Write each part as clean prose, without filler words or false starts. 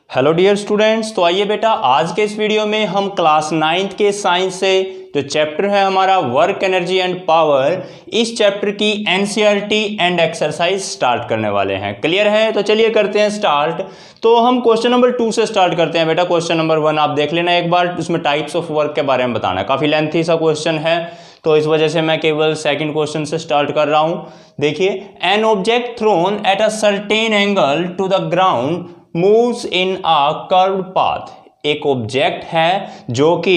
Hello dear students, तो आइए बेटा आज के इस वीडियो में हम क्लास 9th के साइंस से जो चैप्टर है हमारा वर्क एनर्जी एंड पावर, इस चैप्टर की एनसीईआरटी एंड एक्सरसाइज स्टार्ट करने वाले हैं। क्लियर है? तो चलिए करते हैं स्टार्ट। तो हम क्वेश्चन नंबर 2 से स्टार्ट करते हैं बेटा। क्वेश्चन नंबर 1 आप देख लेना एक बार, उसमें टाइप्स ऑफ वर्क के बारे में बताना है। काफ़ी लेंथी सा क्वेश्चन है तो इस वजह से मैं केवल सेकंड क्वेश्चन से स्टार्ट कर रहा हूं। देखिए, an object thrown at a certain angle to the ground moves in a curved path. एक ऑब्जेक्ट है जो कि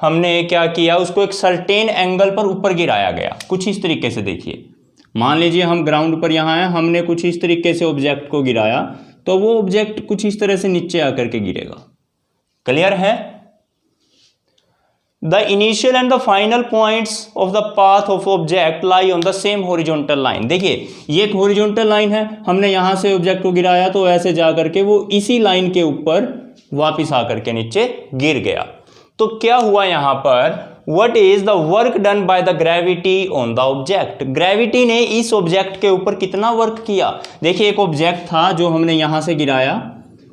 हमने क्या किया, उसको एक सर्टेन एंगल पर ऊपर गिराया गया। कुछ इस तरीके से देखिए, मान लीजिए हम ग्राउंड पर यहाँ हैं, हमने कुछ इस तरीके से ऑब्जेक्ट को गिराया तो वो ऑब्जेक्ट कुछ इस तरह से नीचे आकर के गिरेगा। क्लियर है? The initial and the final points of the path of object lie on the same horizontal line। देखिए, ये एक horizontal line है, हमने यहां से ऑब्जेक्ट को गिराया तो ऐसे जा करके वो इसी लाइन के ऊपर वापिस आकर के नीचे गिर गया। तो क्या हुआ यहां पर? What is the work done by the gravity on the object? Gravity ने इस ऑब्जेक्ट के ऊपर कितना वर्क किया? देखिए, एक ऑब्जेक्ट था जो हमने यहां से गिराया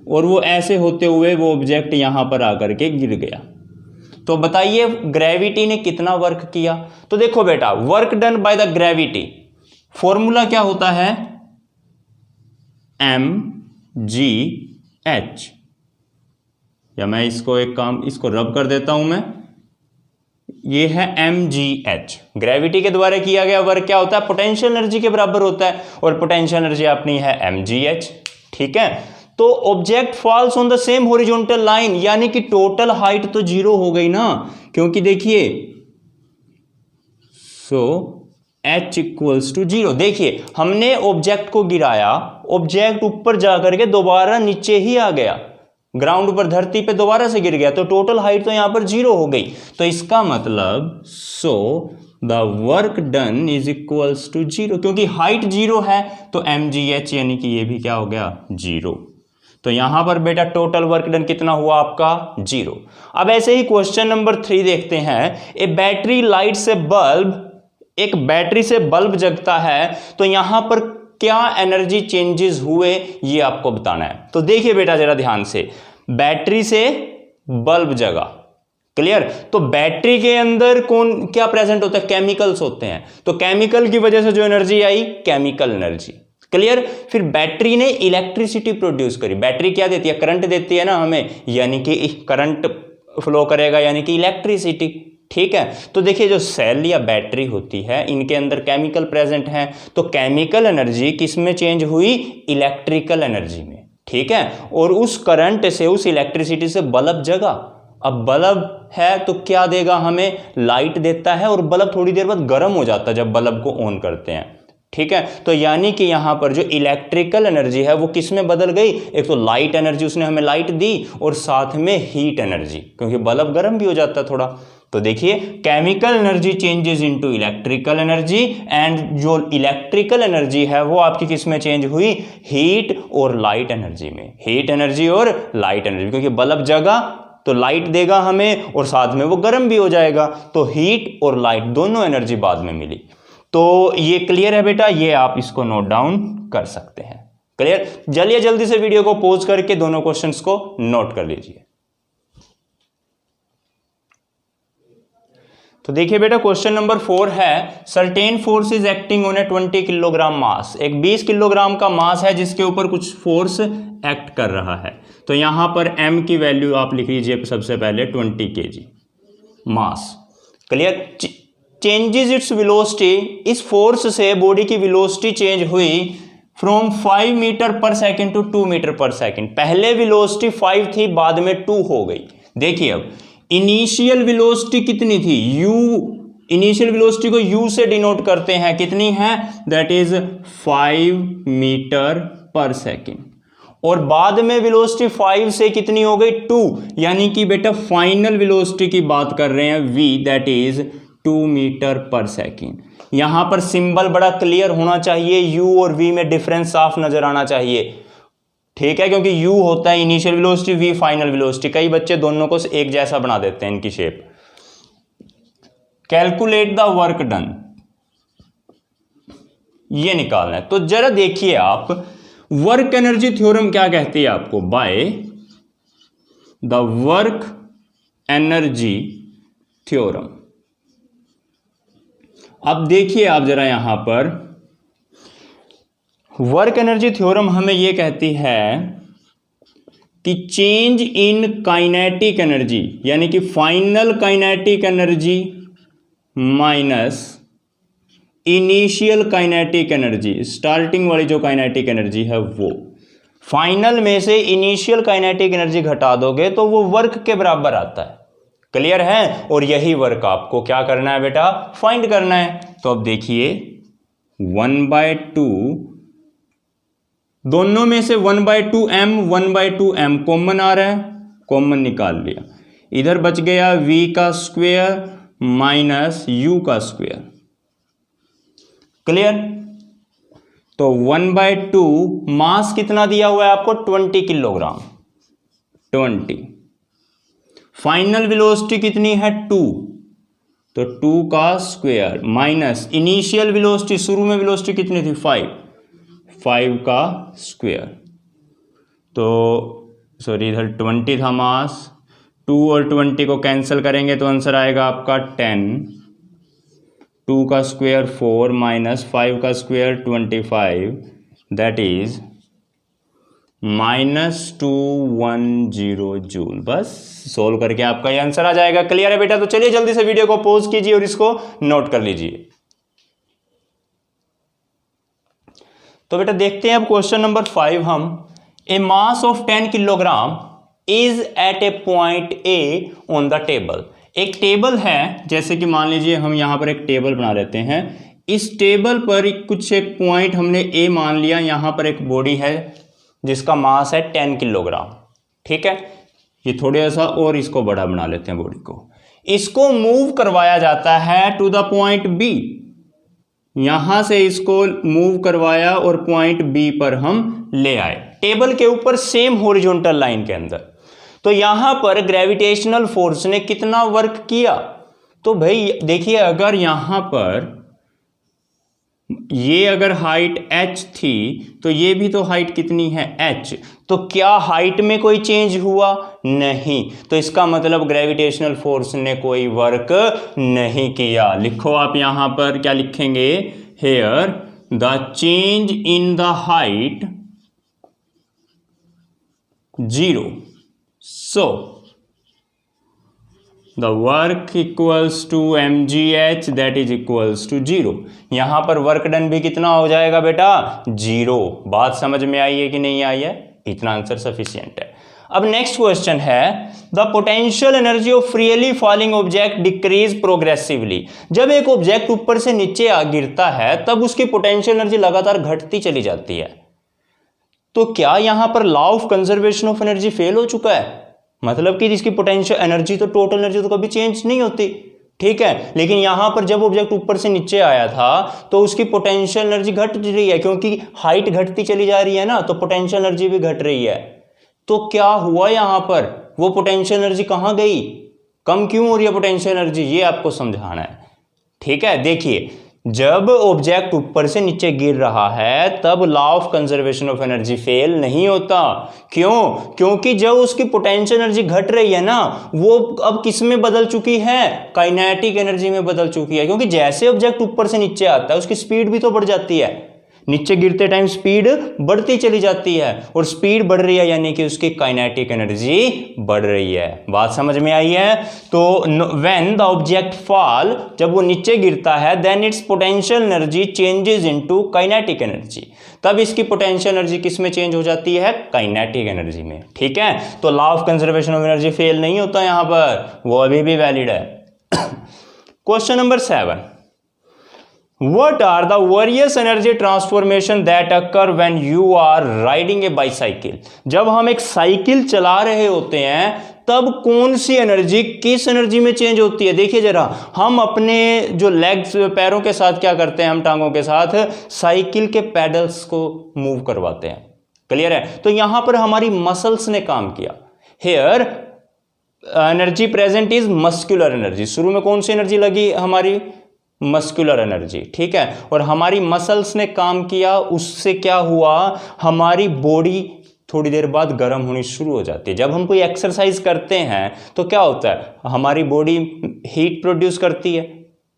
और वो ऐसे होते हुए वो ऑब्जेक्ट यहां पर आकर के गिर गया। तो बताइए ग्रेविटी ने कितना वर्क किया? तो देखो बेटा, work done by the gravity, formula क्या होता है? mgh। या मैं इसको एक काम इसको रब कर देता हूं मैं, ये है mgh। ग्रेविटी के द्वारा किया गया वर्क क्या होता है? पोटेंशियल एनर्जी के बराबर होता है और पोटेंशियल एनर्जी अपनी है mgh। ठीक है, तो object falls on the same horizontal line, यानी कि टोटल हाइट तो 0 हो गई ना, क्योंकि देखिए h इक्वल्स टू 0। देखिए, हमने ऑब्जेक्ट को गिराया, ऑब्जेक्ट ऊपर जाकर के दोबारा नीचे ही आ गया, ग्राउंड पर धरती पे दोबारा से गिर गया, तो टोटल हाइट तो यहां पर 0 हो गई। तो इसका मतलब the work done is equals to 0, क्योंकि हाइट 0 है तो mgh यानी कि ये भी क्या हो गया? 0। तो यहां पर बेटा टोटल वर्क डन कितना हुआ आपका? 0। अब ऐसे ही क्वेश्चन नंबर 3 देखते हैं। ए बैटरी लाइट से बल्ब, एक बैटरी से बल्ब जगता है तो यहां पर क्या एनर्जी चेंजेस हुए ये आपको बताना है। तो देखिए बेटा जरा ध्यान से, बैटरी से बल्ब जगा। क्लियर? तो बैटरी के अंदर कौन क्या प्रेजेंट होता है? केमिकल्स होते हैं। तो केमिकल की वजह से जो एनर्जी आई, केमिकल एनर्जी। क्लियर? फिर बैटरी ने इलेक्ट्रिसिटी प्रोड्यूस करी। बैटरी क्या देती है? करंट देती है ना हमें, यानी कि करंट फ्लो करेगा, यानी कि इलेक्ट्रिसिटी। ठीक है, तो देखिए जो सेल या बैटरी होती है इनके अंदर केमिकल प्रेजेंट हैं, तो केमिकल एनर्जी किस में चेंज हुई? इलेक्ट्रिकल एनर्जी में। ठीक है, और उस करंट से, उस इलेक्ट्रिसिटी से बल्ब जगा। अब बल्ब है तो क्या देगा हमें? लाइट देता है, और बल्ब थोड़ी देर बाद गर्म हो जाता है जब बल्ब को ऑन करते हैं। ठीक है, तो यानी कि यहां पर जो इलेक्ट्रिकल एनर्जी है वो किस में बदल गई? एक तो लाइट एनर्जी, उसने हमें लाइट दी, और साथ में हीट एनर्जी, क्योंकि बल्ब गर्म भी हो जाता है थोड़ा। तो देखिए, chemical energy changes into electrical energy, and जो इलेक्ट्रिकल एनर्जी है वो आपकी किस में चेंज हुई? हीट और लाइट एनर्जी में। हीट एनर्जी और लाइट एनर्जी, क्योंकि बल्ब जगा तो लाइट देगा हमें और साथ में वो गर्म भी हो जाएगा, तो हीट और लाइट दोनों एनर्जी बाद में मिली। तो ये क्लियर है बेटा, ये आप इसको नोट डाउन कर सकते हैं। क्लियर? चलिए जल्दी से वीडियो को पॉज करके दोनों क्वेश्चंस को नोट कर लीजिए। तो देखिए बेटा, क्वेश्चन नंबर 4 है, certain force is acting on A 20 kilogram mass. एक 20 किलोग्राम का मास है जिसके ऊपर कुछ फोर्स एक्ट कर रहा है। तो यहां पर m की वैल्यू आप लिख लीजिए सबसे पहले 20 kg मास। क्लियर? चेंजेस इट्स वेलोसिटी, इस फोर्स से बॉडी की वेलोसिटी चेंज हुई फ्रॉम 5 मीटर पर सेकेंड टू 2 मीटर पर सेकेंड। पहले वेलोसिटी 5 थी, बाद में 2 हो गई। देखिए, अब इनिशियल वेलोसिटी कितनी थी? u, इनिशियल वेलोसिटी को u से डिनोट करते हैं, कितनी है? दैट इज 5 मीटर पर सेकेंड। और बाद में वेलोसिटी 5 से कितनी हो गई? 2, यानी कि बेटा फाइनल वेलोसिटी की बात कर रहे हैं v, दैट इज 2 मीटर पर सेकेंड। यहां पर सिंबल बड़ा क्लियर होना चाहिए, u और v में डिफरेंस साफ नजर आना चाहिए। ठीक है, क्योंकि u होता है initial velocity, v final velocity. कई बच्चे दोनों को एक जैसा बना देते हैं इनकी shape. Calculate the work done, ये निकालना है। तो जरा देखिए आप, वर्क एनर्जी थ्योरम क्या कहती है आपको? By the work energy theorem. अब देखिए आप जरा यहां पर, वर्क एनर्जी थ्योरम हमें यह कहती है कि चेंज इन काइनेटिक एनर्जी, यानी कि final kinetic energy minus initial kinetic energy, starting वाली जो काइनेटिक एनर्जी है वो, फाइनल में से इनिशियल काइनेटिक एनर्जी घटा दोगे तो वो वर्क के बराबर आता है। क्लियर है? और यही वर्क आपको क्या करना है बेटा, फाइंड करना है। तो अब देखिए 1/2, दोनों में से 1/2 m कॉमन आ रहा है, कॉमन निकाल लिया, इधर बच गया v का स्क्वायर माइनस u का स्क्वायर। क्लियर? तो 1/2 मास कितना दिया हुआ है आपको, 20 किलोग्राम, 20। फाइनल वेलोसिटी कितनी है 2, तो 2 का स्क्वायर माइनस इनिशियल वेलोसिटी, शुरू में वेलोसिटी कितनी थी 5 का स्क्वायर। तो सॉरी इधर 20 था मास, 2 और 20 को कैंसिल करेंगे तो आंसर आएगा आपका 10, 2 का स्क्वायर 4 माइनस 5 का स्क्वायर 25, दैट इज -210 जूल। बस सोल्व करके आपका ये आंसर आ जाएगा। क्लियर है बेटा? तो चलिए जल्दी से वीडियो को पॉज कीजिए और इसको नोट कर लीजिए। तो बेटा देखते हैं अब क्वेश्चन नंबर 5 हम, a mass of 10 kilogram is at a point A on the table. एक टेबल है, जैसे कि मान लीजिए हम यहां पर एक टेबल बना लेते हैं, इस टेबल पर कुछ एक पॉइंट हमने ए मान लिया, यहां पर एक बॉडी है जिसका मास है 10 किलोग्राम। ठीक है, ये थोड़ा सा और इसको बड़ा बना लेते हैं बॉडी को। इसको मूव करवाया जाता है टू द पॉइंट बी, यहां से इसको मूव करवाया और पॉइंट बी पर हम ले आए, टेबल के ऊपर सेम हॉरिजॉन्टल लाइन के अंदर। तो यहां पर ग्रेविटेशनल फोर्स ने कितना वर्क किया, तो भाई देखिए अगर यहां पर ये अगर हाइट h थी तो ये भी तो हाइट कितनी है h, तो क्या हाइट में कोई चेंज हुआ? नहीं। तो इसका मतलब ग्रेविटेशनल फोर्स ने कोई वर्क नहीं किया। लिखो आप यहां पर क्या लिखेंगे, here the change in the height 0, so the work equals to mgh that is equals to 0। यहां पर वर्क डन भी कितना हो जाएगा बेटा, 0। बात समझ में आई है कि नहीं आई है? इतना आंसर सफिशिएंट है। अब नेक्स्ट क्वेश्चन है, the potential energy of freely falling object decrease progressively. जब एक ऑब्जेक्ट ऊपर से नीचे गिरता है तब उसकी पोटेंशियल एनर्जी लगातार घटती चली जाती है। तो क्या यहां पर law of conservation of energy fail हो चुका है? मतलब कि इसकी पोटेंशियल एनर्जी तो टोटल एनर्जी तो कभी चेंज नहीं होती। ठीक है, लेकिन यहां पर जब ऑब्जेक्ट ऊपर से नीचे आया था तो उसकी पोटेंशियल एनर्जी घट रही है, क्योंकि हाइट घटती चली जा रही है ना, तो पोटेंशियल एनर्जी भी घट रही है। तो क्या हुआ यहां पर, वो पोटेंशियल एनर्जी कहां गई, कम क्यों हो रही है पोटेंशियल एनर्जी, ये आपको समझाना है। ठीक है, देखिए जब ऑब्जेक्ट ऊपर से नीचे गिर रहा है तब law of conservation of energy fail नहीं होता। क्यों? क्योंकि जब उसकी पोटेंशियल एनर्जी घट रही है ना, वो अब किस में बदल चुकी है, काइनेटिक एनर्जी में बदल चुकी है। क्योंकि जैसे ऑब्जेक्ट ऊपर से नीचे आता है उसकी स्पीड भी तो बढ़ जाती है, नीचे गिरते टाइम स्पीड बढ़ती चली जाती है, और स्पीड बढ़ रही है यानी कि उसकी काइनेटिक एनर्जी बढ़ रही है। बात समझ में आई है? तो व्हेन द ऑब्जेक्ट फॉल, जब वो नीचे गिरता है, then its potential energy changes into kinetic energy. तब इसकी पोटेंशियल एनर्जी किस में चेंज हो जाती है, काइनेटिक एनर्जी में। ठीक है, तो law of conservation of energy fail नहीं होता यहां पर, वो अभी भी वैलिड है। Question number 7, What are the various energy transformation that occur when you are riding a bicycle? जब हम एक साइकिल चला रहे होते हैं तब कौन सी एनर्जी किस एनर्जी में चेंज होती है? देखिए जरा, हम अपने जो लेग्स पैरों के साथ क्या करते हैं, हम टांगों के साथ साइकिल के पैडल्स को मूव करवाते हैं। क्लियर है? तो यहां पर हमारी मसल्स ने काम किया। Here energy present is muscular energy. शुरू में कौन सी एनर्जी लगी हमारी, मस्कुलर एनर्जी। ठीक है, और हमारी मसल्स ने काम किया, उससे क्या हुआ, हमारी बॉडी थोड़ी देर बाद गर्म होनी शुरू हो जाती है। जब हम कोई एक्सरसाइज करते हैं तो क्या होता है, हमारी बॉडी हीट प्रोड्यूस करती है,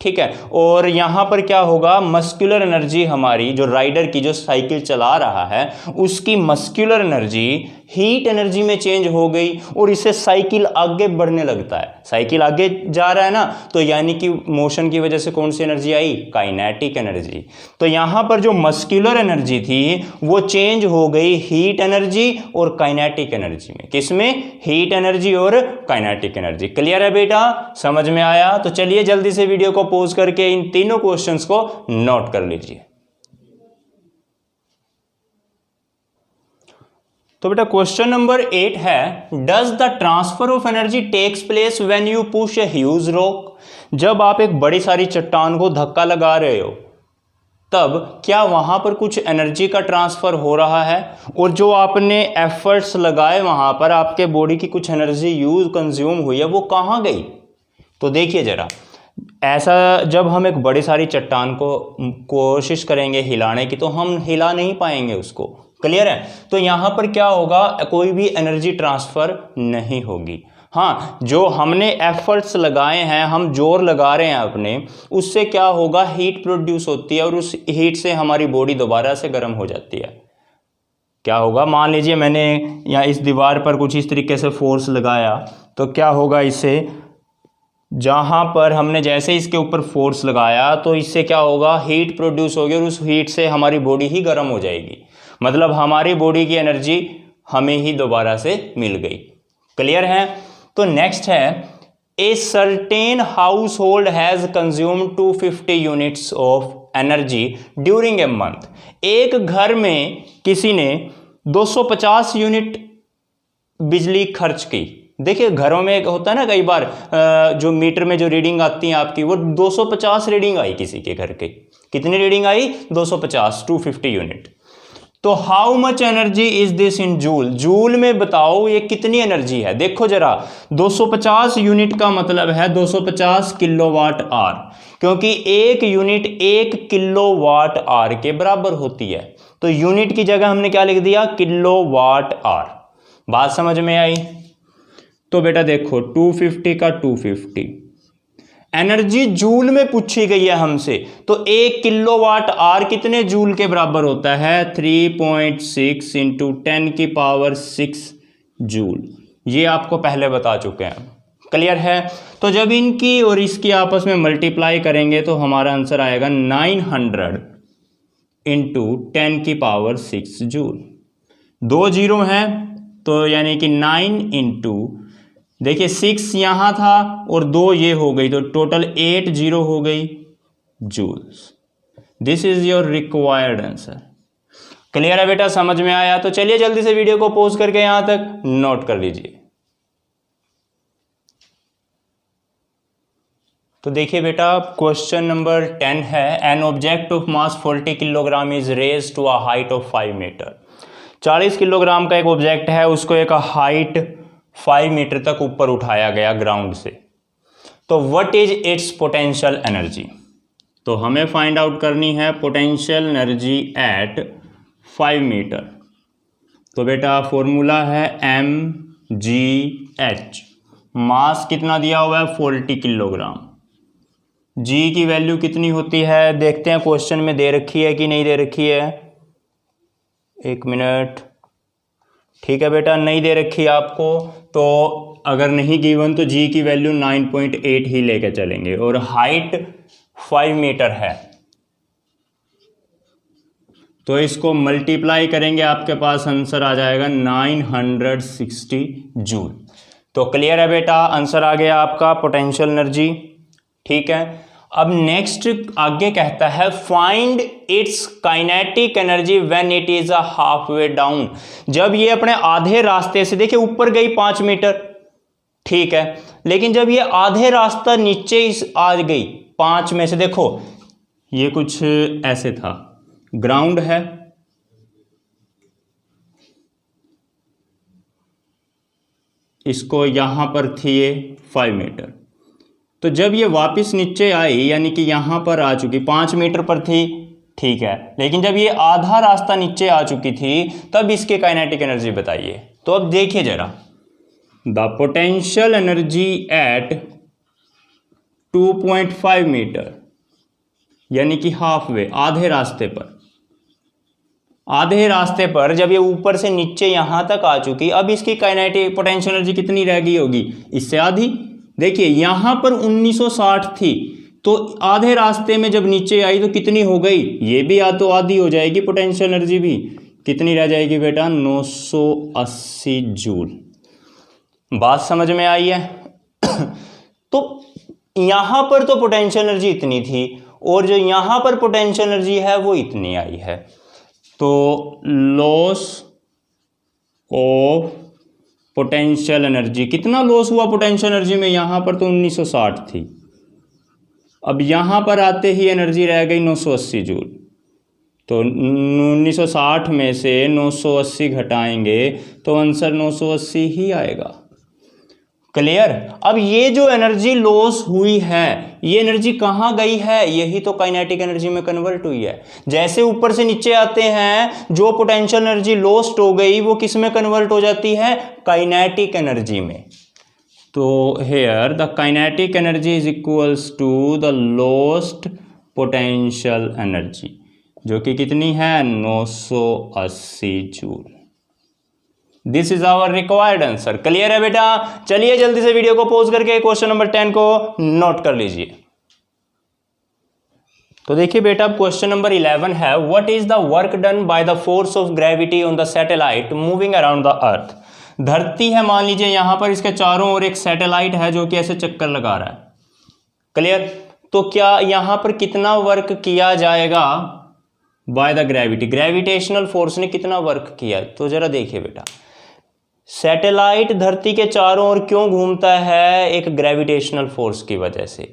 ठीक है। और यहाँ पर क्या होगा, मस्कुलर एनर्जी हमारी, जो राइडर की जो साइकिल चला रहा है उसकी मस्कुलर एनर्जी हीट एनर्जी में चेंज हो गई और इससे साइकिल आगे बढ़ने लगता है। साइकिल आगे जा रहा है ना, तो यानी कि मोशन की वजह से कौन सी एनर्जी आई, काइनेटिक एनर्जी। तो यहाँ पर जो मस्कुलर एनर्जी थी वो चेंज हो गई हीट एनर्जी और काइनेटिक एनर्जी में। किसमें, हीट एनर्जी और काइनेटिक एनर्जी। क्लियर है बेटा, समझ में आया? तो चलिए जल्दी से वीडियो को पॉज करके इन तीनों क्वेश्चंस को नोट कर लीजिए। तो बेटा क्वेश्चन नंबर 8 है, does the transfer of energy takes place when you push a huge rock. जब आप एक बड़ी सारी चट्टान को धक्का लगा रहे हो तब क्या वहां पर कुछ एनर्जी का ट्रांसफर हो रहा है, और जो आपने एफर्ट्स लगाए वहां पर आपके बॉडी की कुछ एनर्जी यूज कंज्यूम हुई है, वो कहां गई। तो देखिए जरा, ऐसा जब हम एक बड़ी सारी चट्टान को कोशिश करेंगे हिलाने की तो हम हिला नहीं पाएंगे उसको। क्लियर है? तो यहां पर क्या होगा, कोई भी एनर्जी ट्रांसफर नहीं होगी। हाँ, जो हमने एफर्ट्स लगाए हैं, हम जोर लगा रहे हैं अपने, उससे क्या होगा, हीट प्रोड्यूस होती है और उस हीट से हमारी बॉडी दोबारा से गर्म हो जाती है। क्या होगा, मान लीजिए मैंने यहाँ इस दीवार पर कुछ इस तरीके से फोर्स लगाया, तो क्या होगा, इससे जहाँ पर हमने जैसे इसके ऊपर फोर्स लगाया तो इससे क्या होगा, हीट प्रोड्यूस होगी और उस हीट से हमारी बॉडी ही गर्म हो जाएगी। मतलब हमारी बॉडी की एनर्जी हमें ही दोबारा से मिल गई। क्लियर है? तो नेक्स्ट है, a certain house hold has consume 250 units of energy during a month. एक घर में किसी ने 250 यूनिट बिजली खर्च की। देखिए घरों में होता है ना, कई बार जो मीटर में जो रीडिंग आती है आपकी, वो 250 रीडिंग आई किसी के घर के। कितनी रीडिंग आई, 250, 250 यूनिट। तो how much energy is this in joule. Joule में बताओ ये कितनी एनर्जी है। देखो जरा, 250 यूनिट का मतलब है 250 किलोवाट आवर, क्योंकि एक यूनिट 1 किलोवाट आवर के बराबर होती है। तो यूनिट की जगह हमने क्या लिख दिया, किलोवाट आवर। बात समझ में आई? तो बेटा देखो 250 का 250, एनर्जी जूल में पूछी गई है हमसे, तो 1 किलोवाट आवर कितने जूल के बराबर होता है, 3.6 इंटू 10 की पावर 6 जूल। ये आपको पहले बता चुके हैं। क्लियर है? तो जब इनकी और इसकी आपस में मल्टीप्लाई करेंगे तो हमारा आंसर आएगा 900 इंटू 10 की पावर 6 जूल। 2 जीरो हैं तो यानी कि 9 इंटू, देखिए 6 यहाँ था और 2 ये हो गई, तो टोटल 8 जीरो हो गई joules. This is your required answer. Clear है बेटा, समझ में आया? तो चलिए जल्दी से वीडियो को पॉज करके यहां तक नोट कर लीजिए। तो देखिए बेटा क्वेश्चन नंबर 10 है, an object of mass 40 kilogram is raised to a height of 5 metre. 40 kilogram का एक ऑब्जेक्ट है, उसको एक हाइट 5 मीटर तक ऊपर उठाया गया ग्राउंड से। तो what is it's potential energy. तो हमें फाइंड आउट करनी है पोटेंशियल एनर्जी एट 5 मीटर। तो बेटा फॉर्मूला है mgh। मास कितना दिया हुआ है, 40 किलोग्राम। g की वैल्यू कितनी होती है, देखते हैं क्वेश्चन में दे रखी है कि नहीं दे रखी है। 1 मिनट। ठीक है बेटा, नहीं दे रखी आपको, तो अगर नहीं गिवन तो जी की वैल्यू 9.8 ही लेके चलेंगे, और हाइट 5 मीटर है तो इसको मल्टीप्लाई करेंगे, आपके पास आंसर आ जाएगा 960 जूल। तो क्लियर है बेटा, आंसर आ गया आपका पोटेंशियल एनर्जी। ठीक है, अब नेक्स्ट आगे कहता है find its kinetic energy when it is a half way down. जब ये अपने आधे रास्ते से, देखिए ऊपर गई 5 मीटर, ठीक है, लेकिन जब ये आधे रास्ता नीचे आ गई 5 में से, देखो ये कुछ ऐसे था, ग्राउंड है, इसको यहां पर थी ये 5 मीटर, तो जब ये वापस नीचे आई यानी कि यहां पर आ चुकी, 5 मीटर पर थी ठीक है, लेकिन जब ये आधा रास्ता नीचे आ चुकी थी तब इसके काइनेटिक एनर्जी बताइए। तो अब देखिए जरा, the potential energy at 2.5 metre, यानी कि हाफ वे, आधे रास्ते पर जब ये ऊपर से नीचे यहां तक आ चुकी, अब इसकी काइनेटिक पोटेंशियल एनर्जी कितनी रह गई होगी, इससे आधी। देखिए यहां पर 1960 थी, तो आधे रास्ते में जब नीचे आई तो कितनी हो गई, ये भी या तो आधी हो जाएगी, पोटेंशियल एनर्जी भी कितनी रह जाएगी बेटा, 980 जूल। बात समझ में आई है? तो यहां पर तो पोटेंशियल एनर्जी इतनी थी और जो यहां पर पोटेंशियल एनर्जी है वो इतनी आई है। तो लॉस ऑफ पोटेंशियल एनर्जी, कितना लॉस हुआ पोटेंशियल एनर्जी में, यहां पर तो 1960 थी, अब यहां पर आते ही एनर्जी रह गई 980 जूल। तो 1960 में से 980 घटाएंगे तो आंसर 980 ही आएगा। क्लियर? अब ये जो एनर्जी लॉस हुई है, ये एनर्जी कहाँ गई है, यही तो काइनेटिक एनर्जी में कन्वर्ट हुई है। जैसे ऊपर से नीचे आते हैं, जो पोटेंशियल एनर्जी लॉस्ट हो गई वो किस में कन्वर्ट हो जाती है, काइनेटिक एनर्जी में। तो here the kinetic energy is equals to the lost potential energy, जो कि कितनी है, 980 joule. This is our required answer. Clear है बेटा? चलिए जल्दी से वीडियो को पॉज करके क्वेश्चन नंबर 10 को नोट कर लीजिए। तो देखिए बेटा, अब क्वेश्चन नंबर 11 है, what is the work done by the force of gravity on the satellite moving around the earth. धरती है मान लीजिए, यहां पर इसके चारों ओर एक सैटेलाइट है जो कि ऐसे चक्कर लगा रहा है। क्लियर? तो क्या यहां पर कितना वर्क किया जाएगा by the gravity, gravitational force ने कितना वर्क किया? तो जरा देखिए बेटा, सैटेलाइट धरती के चारों ओर क्यों घूमता है, एक ग्रेविटेशनल फोर्स की वजह से,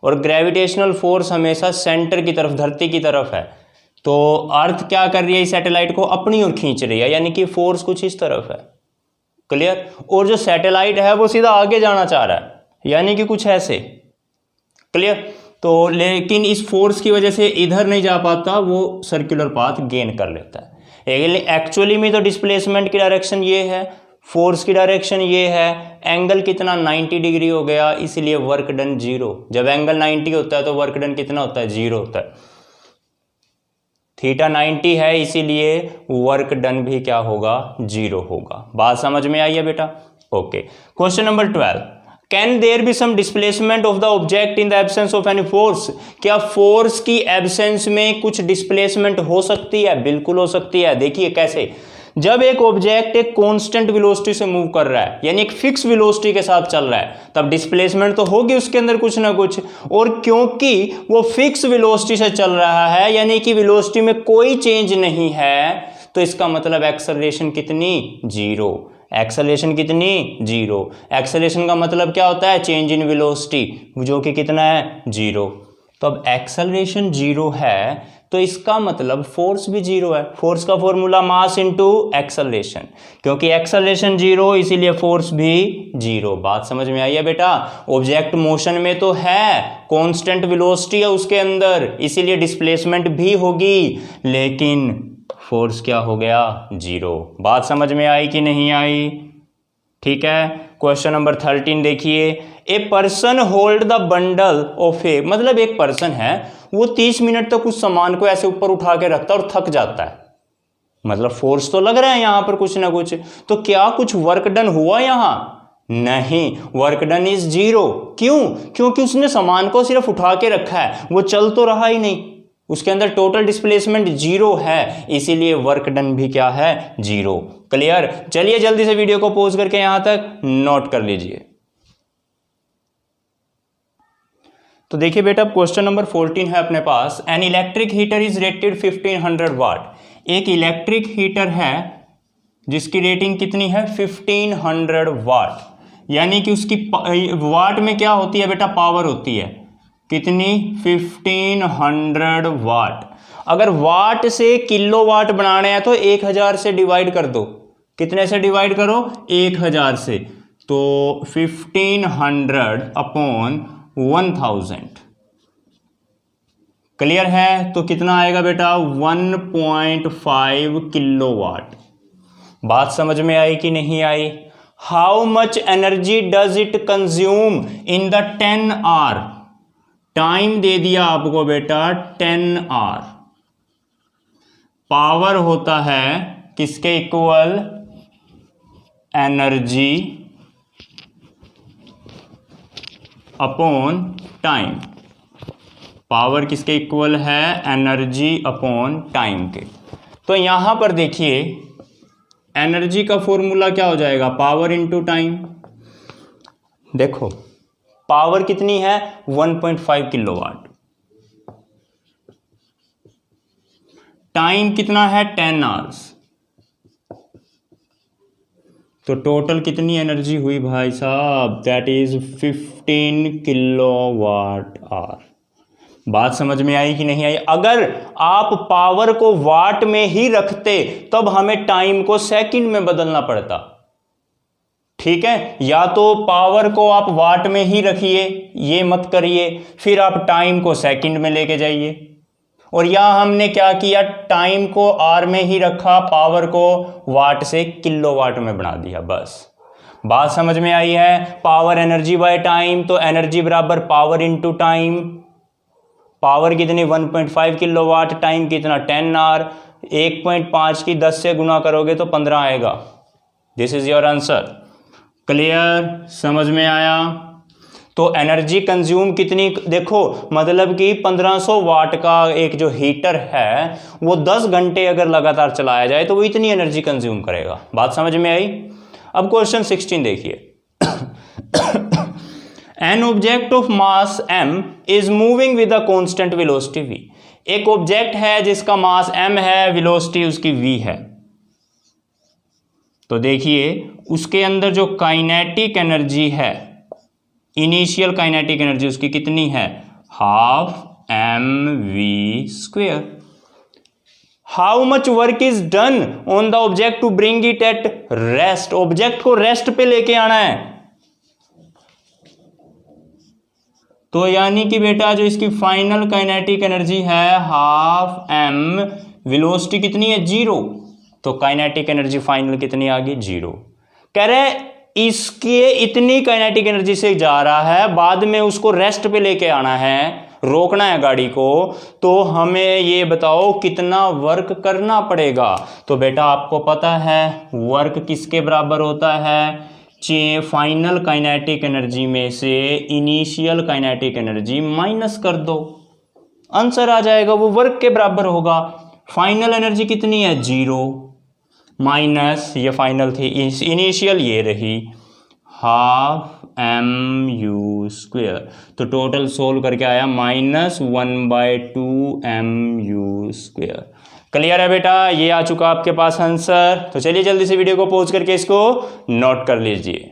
और ग्रेविटेशनल फोर्स हमेशा सेंटर की तरफ, धरती की तरफ है। तो अर्थ क्या कर रही है, सैटेलाइट को अपनी ओर खींच रही है, यानी कि फोर्स कुछ इस तरफ है। क्लियर? और जो सैटेलाइट है वो सीधा आगे जाना चाह रहा है, यानी कि कुछ ऐसे। क्लियर? तो लेकिन इस फोर्स की वजह से इधर नहीं जा पाता, वो सर्कुलर पाथ गेन कर लेता है। एक्चुअली में तो डिस्प्लेसमेंट की डायरेक्शन ये है, फोर्स की डायरेक्शन ये है, एंगल कितना 90 डिग्री हो गया, इसलिए वर्क डन 0। जब एंगल 90 होता है तो वर्क डन कितना होता है, 0 होता है। थीटा 90 है, इसीलिए वर्क डन भी क्या होगा, 0 होगा। बात समझ में आई है बेटा? Okay. Question number 12, can there be some displacement of the object in the absence of any force. क्या फोर्स की एब्सेंस में कुछ डिस्प्लेसमेंट हो सकती है? बिल्कुल हो सकती है। देखिए कैसे, जब एक ऑब्जेक्ट एक कांस्टेंट वेलोसिटी से मूव कर रहा है, यानी एक फिक्स वेलोसिटी के साथ चल रहा है, तब डिस्प्लेसमेंट तो होगी उसके अंदर कुछ ना कुछ। और क्योंकि वो फिक्स वेलोसिटी से चल रहा है, यानी कि वेलोसिटी में कोई चेंज नहीं है, तो इसका मतलब एक्सेलरेशन कितनी, 0। एक्सेलरेशन कितनी, 0। एक्सेलरेशन का मतलब क्या होता है, चेंज इन वेलोसिटी, जो कि कितना है, 0। तो अब एक्सेलरेशन 0 है तो इसका मतलब फोर्स भी 0 है। फोर्स का फॉर्मूला मास इनटू एक्सेलरेशन, क्योंकि एक्सेलरेशन 0 इसीलिए फोर्स भी 0। बात समझ में आई है बेटा? ऑब्जेक्ट मोशन में तो है, कांस्टेंट वेलोसिटी है उसके अंदर, इसीलिए डिस्प्लेसमेंट भी होगी, लेकिन फोर्स क्या हो गया, 0। बात समझ में आई कि नहीं आई? ठीक है। क्वेश्चन नंबर 13 देखिए, a person hold the bundle of a, मतलब एक पर्सन है वो 30 मिनट तक उस सामान को ऐसे ऊपर उठा के रखता है और थक जाता है, मतलब फोर्स तो लग रहा है यहां पर कुछ ना कुछ। तो क्या कुछ वर्क डन हुआ यहां? नहीं, वर्क डन इज 0। क्यों? क्योंकि उसने सामान को सिर्फ उठा के रखा है, वो चल तो रहा ही नहीं, उसके अंदर टोटल डिस्प्लेसमेंट 0 है, इसीलिए वर्क डन भी क्या है, 0। क्लियर? चलिए जल्दी से वीडियो को पॉज करके यहां तक नोट कर लीजिए। तो देखिए बेटा, क्वेश्चन नंबर 14 है अपने पास, an electric heater is rated 1500 watt. एक इलेक्ट्रिक हीटर है जिसकी रेटिंग कितनी है, 1500 वाट, यानी कि उसकी वाट में क्या होती है बेटा, पावर होती है कितनी, 1500 वाट। अगर वाट से किलोवाट बनाने हैं तो 1000 से डिवाइड कर दो। कितने से डिवाइड करो, 1000 से। तो 1500 अपॉन 1000, क्लियर है? तो कितना आएगा बेटा? 1.5 किलोवाट। बात समझ में आई कि नहीं आई? How much energy does it consume in the 10 hour? Time दे दिया आपको बेटा 10 आवर। पावर होता है किसके equal? Energy upon time. Power किसके इक्वल है? एनर्जी अपॉन टाइम के। तो यहां पर देखिए एनर्जी का फॉर्मूला क्या हो जाएगा? Power into time. देखो पावर कितनी है? 1.5 किलोवाट। टाइम कितना है? 10 आवर्स। तो टोटल कितनी एनर्जी हुई भाई साहब? That is 15 kilowatt hour. बात समझ में आई कि नहीं आई? अगर आप पावर को वाट में ही रखते तब हमें टाइम को सेकंड में बदलना पड़ता। ठीक है, या तो पावर को आप वाट में ही रखिए, ये मत करिए, फिर आप टाइम को सेकंड में लेके जाइए। और यहां हमने क्या किया? टाइम को आर में ही रखा, पावर को वाट से किलोवाट में बना दिया। बस बात समझ में आई है? पावर एनर्जी बाय टाइम, तो एनर्जी बराबर पावर इंटू टाइम। पावर कितनी? 1.5 किलोवाट, टाइम कितना? 10 आवर। 1.5 की 10 से गुना करोगे तो 15 आएगा। This is your answer. Clear? समझ में आया? तो एनर्जी कंज्यूम कितनी? देखो मतलब कि 1500 वाट का एक जो हीटर है वो 10 घंटे अगर लगातार चलाया जाए तो वो इतनी एनर्जी कंज्यूम करेगा। बात समझ में आई? अब क्वेश्चन 16 देखिए। An object of mass m is moving with a constant velocity v। एक ऑब्जेक्ट है जिसका मास m है, वेलोसिटी उसकी v है। तो देखिए उसके अंदर जो काइनेटिक एनर्जी है, इनिशियल काइनेटिक एनर्जी उसकी कितनी है? Half mv²। How much work is done on the object to bring it at rest? Object को रेस्ट पे लेके आना है। तो यानी कि बेटा जो इसकी फाइनल काइनेटिक एनर्जी है हाफ m, वेलोसिटी कितनी है? 0। तो काइनेटिक एनर्जी फाइनल कितनी आ गई? 0। कह रहे इसके इतनी काइनेटिक एनर्जी से जा रहा है, बाद में उसको रेस्ट पे लेके आना है, रोकना है गाड़ी को, तो हमें ये बताओ कितना वर्क करना पड़ेगा। तो बेटा आपको पता है वर्क किसके बराबर होता है? फाइनल काइनेटिक एनर्जी में से इनिशियल काइनेटिक एनर्जी माइनस कर दो, आंसर आ जाएगा, वो वर्क के बराबर होगा। फाइनल एनर्जी कितनी है? 0 माइनस ये फाइनल थी, इनिशियल ये रही हाफ mu²। तो टोटल सोल्व करके आया -1/2 mu²। क्लियर है बेटा? ये आ चुका आपके पास आंसर। तो चलिए जल्दी से वीडियो को पॉज करके इसको नोट कर लीजिए।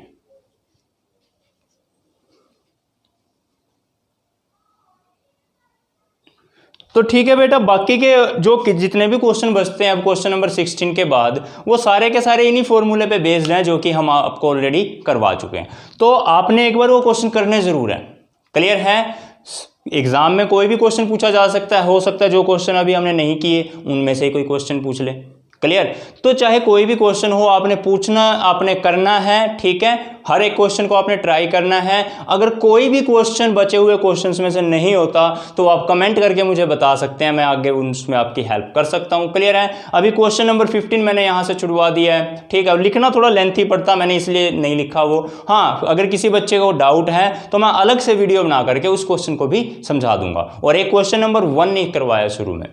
तो ठीक है बेटा, बाकी के जो जितने भी क्वेश्चन बचते हैं अब क्वेश्चन नंबर 16 के बाद, वो सारे के सारे इन्हीं फॉर्मूले पे बेस्ड हैं जो कि हम आपको ऑलरेडी करवा चुके हैं। तो आपने एक बार वो क्वेश्चन करने जरूर हैं। क्लियर है? एग्जाम में कोई भी क्वेश्चन पूछा जा सकता है, हो सकता है जो क्वेश्चन अभी हमने नहीं किए उनमें से कोई क्वेश्चन पूछ ले। क्लियर? तो चाहे कोई भी क्वेश्चन हो, आपने पूछना, आपने करना है। ठीक है, हर एक क्वेश्चन को आपने ट्राई करना है। अगर कोई भी क्वेश्चन बचे हुए क्वेश्चंस में से नहीं होता तो आप कमेंट करके मुझे बता सकते हैं, मैं आगे उसमें आपकी हेल्प कर सकता हूं। क्लियर है? अभी क्वेश्चन नंबर 15 मैंने यहां से छुड़वा दिया है। ठीक है, अब लिखना थोड़ा लेंथी पड़ता, मैंने इसलिए नहीं लिखा वो। हाँ, अगर किसी बच्चे को डाउट है तो मैं अलग से वीडियो बना करके उस क्वेश्चन को भी समझा दूंगा। और एक क्वेश्चन नंबर 1 नहीं करवाया शुरू में।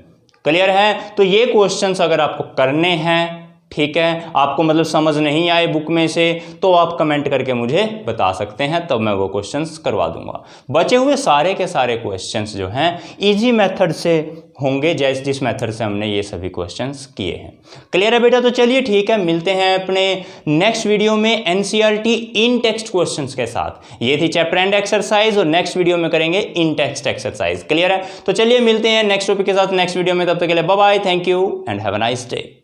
क्लियर है? तो ये क्वेश्चंस अगर आपको करने हैं, ठीक है, आपको मतलब समझ नहीं आए बुक में से, तो आप कमेंट करके मुझे बता सकते हैं, तब मैं वो क्वेश्चंस करवा दूंगा। बचे हुए सारे के सारे क्वेश्चंस जो हैं इजी मेथड से होंगे, जैसे जिस मेथड से हमने ये सभी क्वेश्चंस किए हैं। क्लियर है बेटा? तो चलिए ठीक है, मिलते हैं अपने नेक्स्ट वीडियो में एनसीईआरटी इन टेक्स्ट क्वेश्चंस के साथ। ये थी चैप्टर एंड एक्सरसाइज, और नेक्स्ट वीडियो में करेंगे इन टेक्स्ट एक्सरसाइज। क्लियर है? तो चलिए मिलते हैं नेक्स्ट टॉपिक के साथ नेक्स्ट वीडियो में। तब तक के लिए bye bye, thank you and have a nice day.